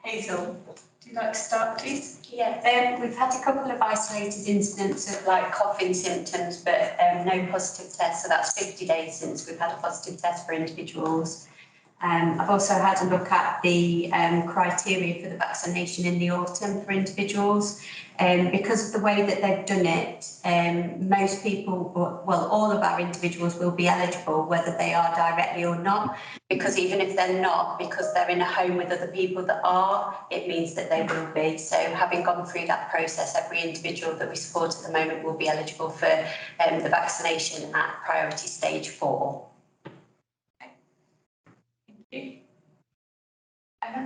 Hazel, do you like to start, please? Yeah, we've had a couple of isolated incidents of like coughing symptoms, but no positive tests. So that's 50 days since we've had a positive test for individuals. I've also had a look at the criteria for the vaccination in the autumn for individuals. Because of the way that they've done it, most people, well, all of our individuals will be eligible, whether they are directly or not, because even if they're not, because they're in a home with other people that are, it means that they will be. So having gone through that process, every individual that we support at the moment will be eligible for the vaccination at priority stage 4.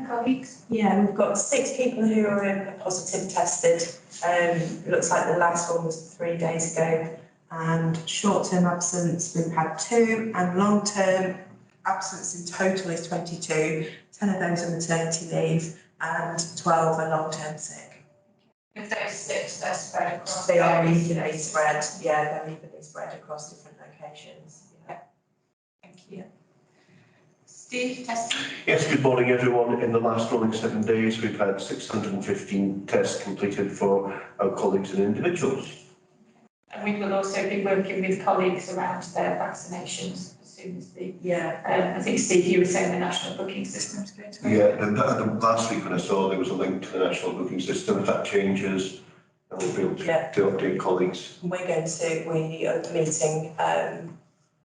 Colleagues? Yeah, we've got 6 people who are positive tested. It looks like the last one was 3 days ago. And short-term absence, we've had 2, and long-term absence in total is 22. 10 of those are maternity leave, and 12 are long-term sick. If those 6, they're spread across. They are evenly spread. Yeah, they're evenly spread across different locations. Yeah. Thank you. Steve, testing? Yes, good morning everyone. In the last rolling 7 days, we've had 615 tests completed for our colleagues and individuals. And we will also be working with colleagues around their vaccinations as soon as the... Yeah. I think, Steve, you were saying the national booking system is going to go. Yeah, and last week when I saw there was a link to the national booking system, if that changes, then we'll be able to update colleagues. We are meeting,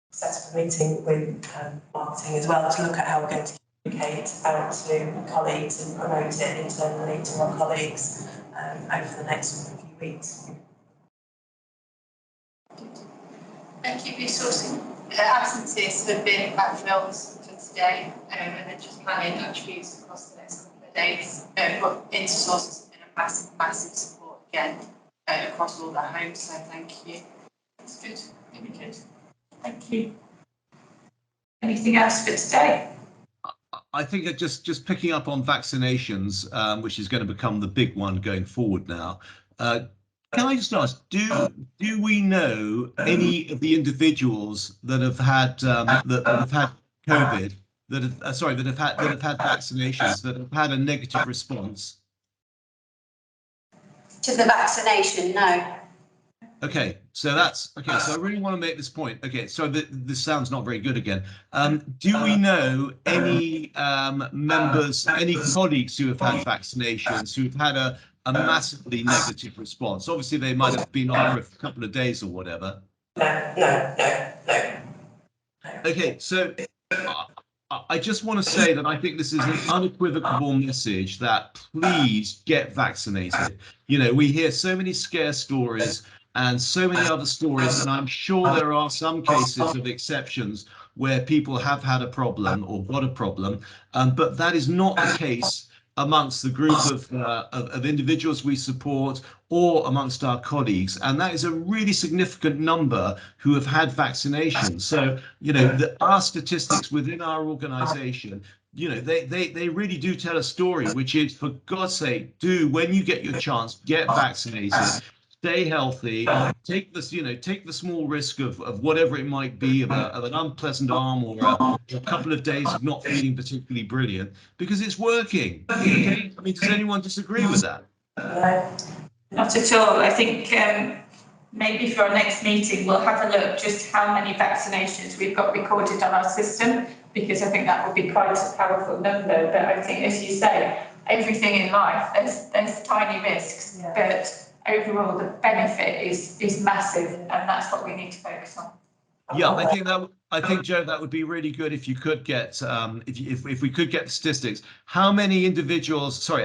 set up a meeting with marketing as well to look at how we're going to communicate out to colleagues and promote it internally to our colleagues over the next few weeks. Thank you. Resourcing absences have been backfills for today, and then just planning attributes across the next couple of days. But intersources have been a massive support again across all our homes. So thank you. That's good. Really good. Thank you. Anything else for today? I think that just picking up on vaccinations, which is going to become the big one going forward now. Can I just ask, do we know any of the individuals that have had COVID, that have had vaccinations, that have had a negative response? To the vaccination, no. Okay, so that's okay. So I really want to make this point. Okay, so this sounds not very good again. Do we know any members, any colleagues who have had vaccinations who've had a massively negative response? Obviously, they might have been on for a couple of days or whatever. No. Okay, so I just want to say that I think this is an unequivocal message that please get vaccinated. You know, we hear so many scare stories and so many other stories, and I'm sure there are some cases of exceptions where people have had a problem or got a problem, but that is not the case amongst the group of individuals we support or amongst our colleagues. And that is a really significant number who have had vaccinations. So, you know, our statistics within our organization, you know, they really do tell a story, which is, for God's sake, when you get your chance, get vaccinated. Stay healthy, take the small risk of whatever it might be, of an unpleasant arm or a couple of days of not feeling particularly brilliant, because it's working. Okay? I mean, does anyone disagree with that? Not at all. I think maybe for our next meeting, we'll have a look just how many vaccinations we've got recorded on our system, because I think that would be quite a powerful number. But I think, as you say, everything in life, there's tiny risks, but overall the benefit is massive, and that's what we need to focus on. Yeah, I think Joe, that would be really good if you could get if we could get the statistics. How many individuals have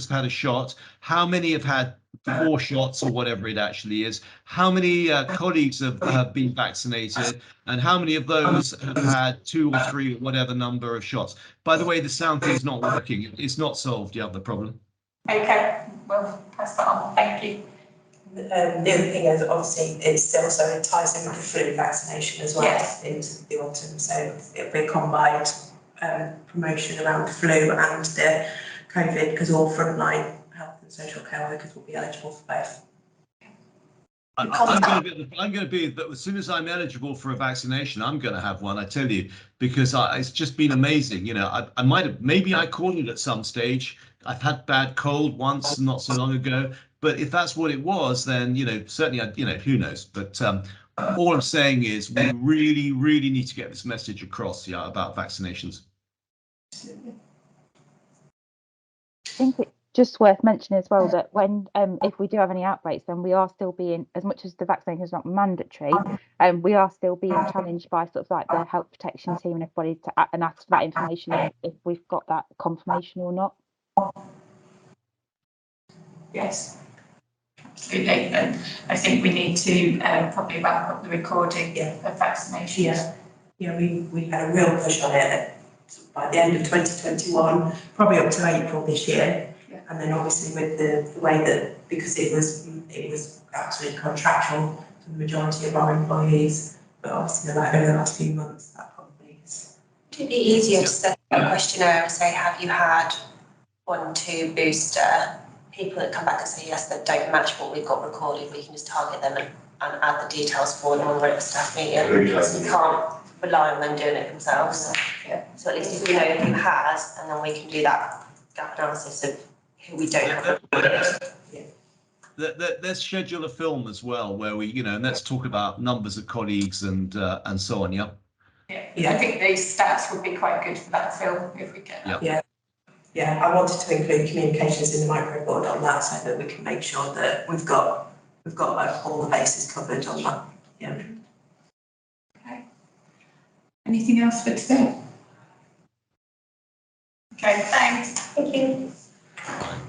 had a shot? How many have had 4 shots or whatever it actually is? How many colleagues have been vaccinated, and how many of those have had 2 or 3 or whatever number of shots? By the way, the sound thing's not working. It's not solved yet, the problem. Okay, well, pass that on. Thank you. The other thing is, obviously, it ties in with the flu vaccination as well into the autumn. So it'll be a combined promotion around flu and the COVID, because all frontline health and social care workers will be eligible for both. I'm going to be, as soon as I'm eligible for a vaccination, I'm going to have one, I tell you, because it's just been amazing. You know, I might have, maybe I caught it at some stage. I've had bad cold once not so long ago, but if that's what it was, then, you know, certainly, you know, who knows? But all I'm saying is we really, really need to get this message across, yeah, about vaccinations. I think it's just worth mentioning as well that when if we do have any outbreaks, then we are still being, as much as the vaccination is not mandatory, we are still being challenged by sort of like the health protection team and everybody to and ask for that information if we've got that confirmation or not. Yes, absolutely. And I think we need to probably wrap up the recording of vaccinations. Yeah, we had a real push on it by the end of 2021, probably up to April this year. Yeah. And then obviously with the way that, because it was absolutely contractual for the majority of our employees, but obviously over the last few months, that probably is. Would it be easier to set up a questionnaire and say, have you had 1-2 booster? People that come back and say yes, that don't match what we've got recorded, we can just target them and add the details for them when we're at the staff meeting. Because we can't rely on them doing it themselves. Yeah. So at least if we know who has, and then we can do that gap analysis of who we don't have. Let's schedule a film as well where we, you know, and let's talk about numbers of colleagues and so on. Yeah. Yeah. I think these stats would be quite good for that film if we get that. Yeah, I wanted to include communications in the micro board on that so that we can make sure that we've got like all the bases covered on that. Yeah. Okay. Anything else for today? Okay, thanks. Thank you. Right.